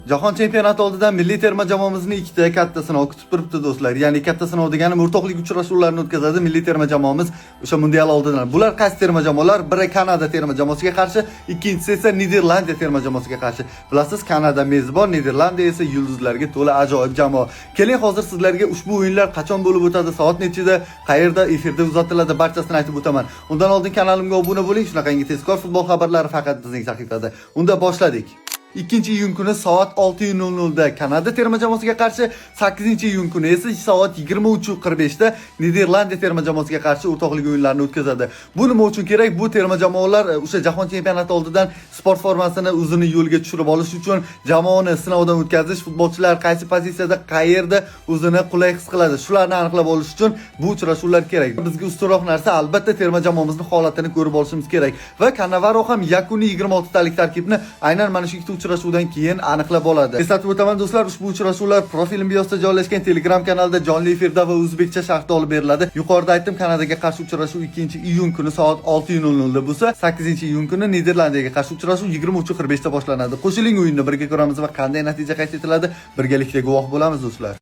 Jahon chempionati oldidan milliy terma jamoamizning ikkita katta sinov kutib turibdi do'stlar. Ya'ni katta sinov deganim o'rtoqlik uchrashuvlarini o'tkazadi milliy terma jamoamiz o'sha mundial oldidan. Bular qaysi terma jamoalar? Biri Kanada terma jamoasiga qarshi, ikkinchisi esa Niderlandiya terma jamoasiga qarshi. Bilasiz, Kanada mezbon, Niderlandiya esa yulduzlarga to'la ajoyib jamoa. Keling, hozir sizlarga ushbu o'yinlar qachon bo'lib o'tadi, soat nechida, qayerda efirda uzatiladi barchasini aytib o'taman. Undan oldin kanalimga obuna bo'ling, shunaqangi tezkor futbol xabarlari faqat bizning sahifada. Unda boshladik. 2-iyun kuni soat 6:00 da Kanada terma jamoasiga qarshi, 8-iyun kuni esa soat 23:45 da Niderlandiya terma jamoasiga qarshi o'rtoqlik o'yinlarini o'tkazadi. Bu nima uchun kerak? Bu terma jamoalar o'sha jahon chempionati oldidan sport formasini o'zini yo'lga tushirib olish uchun jamoani sinovdan o'tkazish, futbolchilar qaysi pozitsiyada, qayerda o'zini qulay his qiladi, shularni aniqlab olish uchun bu uchrashuvlar kerak. Bizga ustunroq narsa albatta terma jamoamizning holatini ko'rib olishimiz kerak va Cannavaro ham yakuniy 26 talik tarkibni aynan mana shu ikkita uchrashuvdan keyin aniqlab oladi. Eslatib o'taman do'stlar, ushbu uchrashuvlar profilim biosida joylashgan Telegram kanalida jonli efirda va o'zbekcha sharhda olib beriladi. Yuqorida aytdim, Kanadaga qarshi uchrashuv 2-iyun kuni soat 6:00 da bo'lsa, 8-iyun kuni Niderlandiyaga qarshi uchrashuv 23:45 da boshlanadi. Qo'shiling, o'yinni birga ko'ramiz va qanday natija qayd etiladi, birgalikda guvoh bo'lamiz do'stlar.